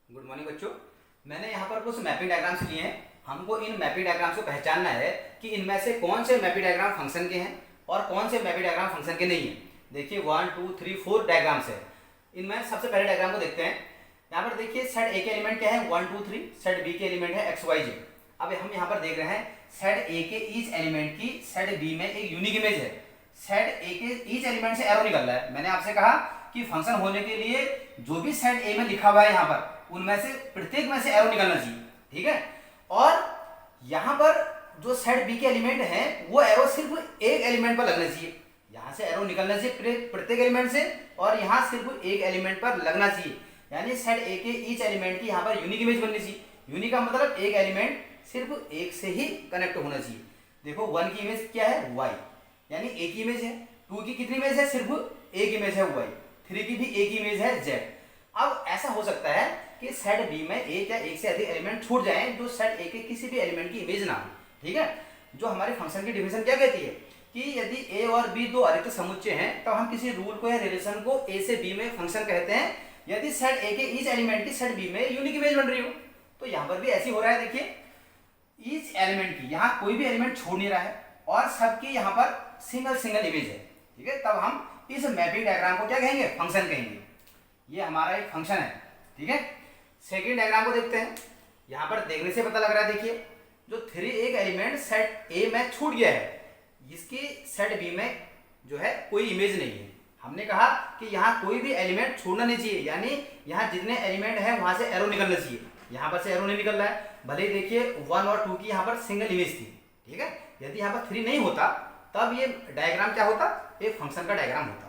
Good morning बच्चों। मैंने यहाँ पर कुछ मैपिंग डायग्राम्स लिए हैं। हमको इन मैपिंग डायग्राम्स को पहचानना है कि इनमें से कौन से मैपिंग डायग्राम फंक्शन के हैं और कौन से मैपिंग डायग्राम फंक्शन के नहीं हैं। देखिए 1 2 3 4 डायग्राम्स है। इनमें सबसे पहले डायग्राम को देखते हैं। यहाँ पर देखिए सेट ए के एलिमेंट क्या है 1 2 3, सेट बी के एलिमेंट है एक्स वाई जेड। अब हम यहाँ पर देख रहे हैं सेट ए के ईच एलिमेंट की सेट बी में एक यूनिक इमेज है। सेट ए के ईच एलिमेंट से एरो निकल रहा है। मैंने आपसे कहा कि फंक्शन होने के लिए जो भी सेट ए में लिखा हुआ है यहाँ पर उनमें से प्रत्येक में से एरो निकलना चाहिए, ठीक है। और यहाँ पर जो सेट बी के एलिमेंट है वो एरो सिर्फ एक एलिमेंट पर लगना चाहिए। यहाँ से एरो निकलना चाहिए प्रत्येक एलिमेंट से और यहाँ सिर्फ एक एलिमेंट पर लगना चाहिए। यानी सेट ए के ईच एलिमेंट की यहाँ पर यूनिक इमेज बननी चाहिए। यूनिक का मतलब एक एलिमेंट सिर्फ एक से ही कनेक्ट होना चाहिए। देखो 1 की इमेज क्या है y, यानी एक ही इमेज है। 2 की कितनी इमेज है, सिर्फ एक इमेज है y। 3 की भी एक ही इमेज है z। अब ऐसा हो सकता है कि सेट बी में एक या एक से अधिक एलिमेंट छूट जाएं जो सेट ए के किसी भी एलिमेंट की इमेज ना हो, ठीक है। जो हमारे फंक्शन की डिफिनेशन क्या कहती है कि यदि ए और बी दो अरिक्त समुच्चय हैं तब हम किसी रूल को या रिलेशन को ए से बी में फंक्शन कहते हैं यदि सेट ए के ईच एलिमेंट की सेट बी में यूनिक इमेज बन रही हो। तो यहाँ पर भी ऐसी हो रहा है। देखिए ईच एलिमेंट की यहाँ कोई भी एलिमेंट छोड़ नहीं रहा है और सबकी यहाँ पर सिंगल इमेज है, ठीक है। तब हम इस मैपिंग डायग्राम को क्या कहेंगे, फंक्शन कहेंगे। ये हमारा एक फंक्शन है, ठीक है। सेकेंड डायग्राम को देखते हैं। यहाँ पर देखने से पता लग रहा है, देखिए जो 3 एक एलिमेंट सेट ए में छूट गया है, इसकी सेट बी में जो है कोई इमेज नहीं है। हमने कहा कि यहाँ कोई भी एलिमेंट छोड़ना नहीं चाहिए, यानी यहाँ जितने एलिमेंट है वहां से एरो निकलना चाहिए। यहाँ पर से एरो नहीं निकल रहा है, भले ही देखिए 1 और 2 की यहाँ पर सिंगल इमेज थी, ठीक है। यदि यहाँ पर 3 नहीं होता तब ये डायग्राम क्या होता, एक फंक्शन का डायग्राम होता।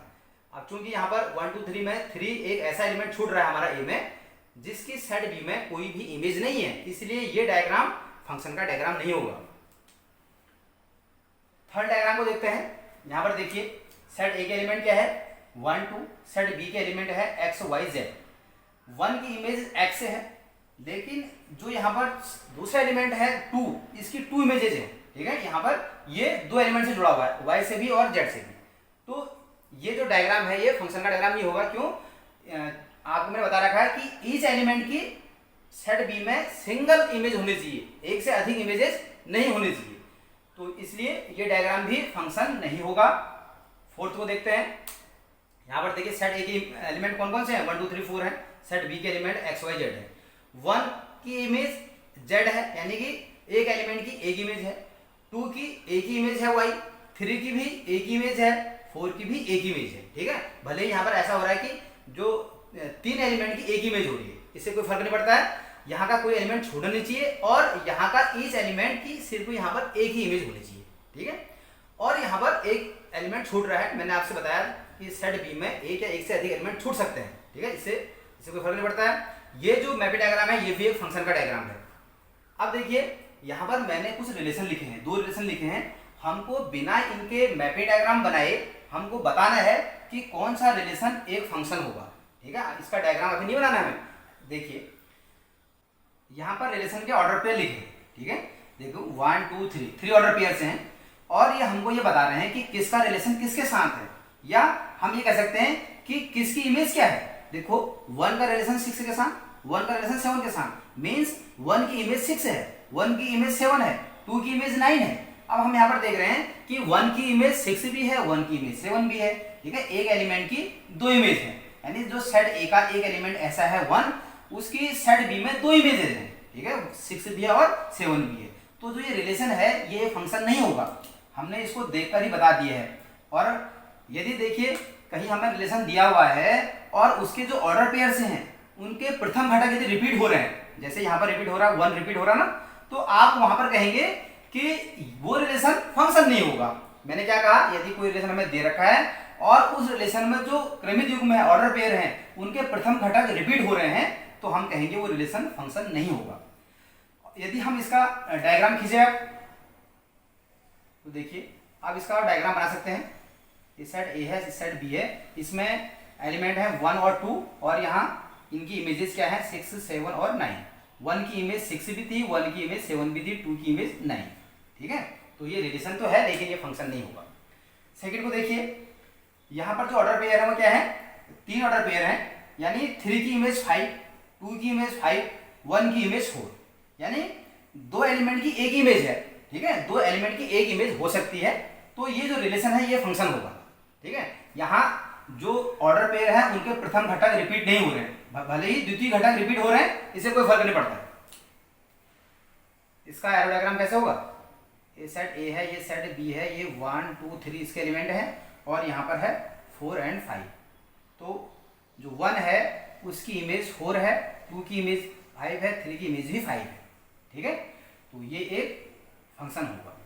अब चूंकि यहाँ पर 1 2 3 में 3 एक ऐसा एलिमेंट छूट रहा है हमारा ए में जिसकी सेट बी में कोई भी इमेज नहीं है, इसलिए ये डायग्राम फंक्शन का डायग्राम नहीं होगा। थर्ड डायग्राम को देखते हैं। यहाँ पर देखिए सेट ए के एलिमेंट क्या है 1 2, सेट बी के एलिमेंट है एक्स वाई जेड। 1 की इमेज एक्स है, लेकिन जो यहाँ पर दूसरा एलिमेंट है 2, इसकी 2 इमेजेज है, ठीक है। यहाँ पर ये दो एलिमेंट से जुड़ा हुआ है, वाई से भी और जेड से भी। तो ये जो डायग्राम है ये फंक्शन का डायग्राम नहीं होगा। क्यों, आपको मैंने बता रखा है कि ईच एलिमेंट की सेट बी में सिंगल इमेज होनी चाहिए, एक से अधिक इमेजेस नहीं होनी चाहिए। तो इसलिए ये डायग्राम भी फंक्शन नहीं होगा। फोर्थ को देखते हैं। यहाँ पर देखिए सेट ए की एलिमेंट कौन कौन से हैं, 1 2 3 4 हैं। सेट बी के एलिमेंट एक्स वाई जेड है। 1 की इमेज जेड है, यानी कि एक एलिमेंट की एक इमेज है। 2 की एक ही इमेज है वाई। 3 की भी एक ही इमेज है। 4 की भी एक इमेज है, ठीक है। भले ही यहाँ पर ऐसा हो रहा है कि जो 3 एलिमेंट की एक इमेज हो रही है, इससे कोई फर्क नहीं पड़ता है। यहाँ का कोई एलिमेंट छोड़ना नहीं चाहिए और यहाँ का ईच एलिमेंट की सिर्फ यहाँ पर एक ही इमेज होनी चाहिए, ठीक है। और यहाँ पर एक एलिमेंट छूट रहा है। मैंने आपसे बताया कि सेट बी में एक या एक से अधिक एलिमेंट छूट सकते हैं, ठीक है। इससे कोई फर्क नहीं पड़ता है। ये जो मैपिंग डायग्राम है ये भी एक फंक्शन का डायग्राम है। अब देखिए यहाँ पर मैंने कुछ रिलेशन लिखे हैं, 2 रिलेशन लिखे हैं। हमको बिना इनके मैपिंग डायग्राम बनाए हमको बताना है कि कौन सा रिलेशन एक फंक्शन होगा, ठीक है। इसका डायग्राम अभी नहीं बनाना है। देखिए यहाँ पर रिलेशन के ऑर्डर पेयर लिखे, ठीक है। देखो 1 2 3 ऑर्डर पेयर से हैं और ये हमको ये बता रहे हैं कि किसका रिलेशन किसके साथ है, या हम ये कह सकते हैं कि किसकी इमेज क्या है। देखो 1 का रिलेशन 6 के साथ, 1 का रिलेशन 7 के साथ, मीन्स 1 की इमेज 6 है, 1 की इमेज 7 है, 2 की इमेज 9 है। अब हम यहाँ पर देख रहे हैं कि 1 की इमेज 6 भी है, 1 की इमेज 7 भी है, ठीक है। एक एलिमेंट की 2 इमेज है, यानी जो सेट ए का एक एलिमेंट ऐसा है 1, उसकी सेट बी में 2 इमेजेस हैं, ठीक है। 6 भी है और 7 भी है। तो जो ये रिलेशन है ये फंक्शन नहीं होगा। हमने इसको देखकर ही बता दिया है। और यदि देखिए कहीं हमें रिलेशन दिया हुआ है और उसके जो ऑर्डर पेयर से हैं उनके प्रथम घटक यदि रिपीट हो रहे हैं, जैसे यहाँ पर रिपीट हो रहा है 1 रिपीट हो रहा है ना, तो आप वहां पर कहेंगे कि वो रिलेशन फंक्शन नहीं होगा। मैंने क्या कहा, यदि कोई रिलेशन हमें दे रखा है और उस रिलेशन में जो क्रमित युग्म है, ऑर्डर पेयर हैं, उनके प्रथम घटक रिपीट हो रहे हैं, तो हम कहेंगे वो रिलेशन फंक्शन नहीं होगा। यदि हम इसका डायग्राम खींचे तो देखिए अब इसका डायग्राम बना सकते हैं। इस साइड ए है, इस साइड बी है, इसमें एलिमेंट है 1 और 2 और यहाँ इनकी इमेजेस क्या है 6 7 और 9। 1 की इमेज 6 भी थी, 1 की इमेज 7 भी थी, 2 की इमेज 9, ठीक है। तो ये रिलेशन तो है लेकिन ये फंक्शन नहीं होगा। सेकंड को देखिए, यहाँ पर जो ऑर्डर पेयर है वो क्या है, 3 ऑर्डर पेयर है, यानी 3 की इमेज 5, 2 की इमेज 5, 1 की इमेज 4, यानी 2 एलिमेंट की एक इमेज है, ठीक है, 2 एलिमेंट की एक इमेज हो सकती है। तो ये जो रिलेशन है ये फंक्शन होगा, ठीक है। यहाँ जो ऑर्डर पेयर है उनके प्रथम घटक रिपीट नहीं हो रहे हैं, भले ही द्वितीय घटक रिपीट हो रहे हैं, इससे कोई फर्क नहीं पड़ता। इसका एरो डायग्राम कैसे होगा, ये सेट ए है, ये सेट बी है, ये 1 2 3 इसके एलिमेंट है, और यहाँ पर है 4 और 5। तो जो 1 है उसकी इमेज 4 है, 2 की इमेज 5 है, 3 की इमेज भी 5 है, ठीक है। तो ये एक फंक्शन होगा।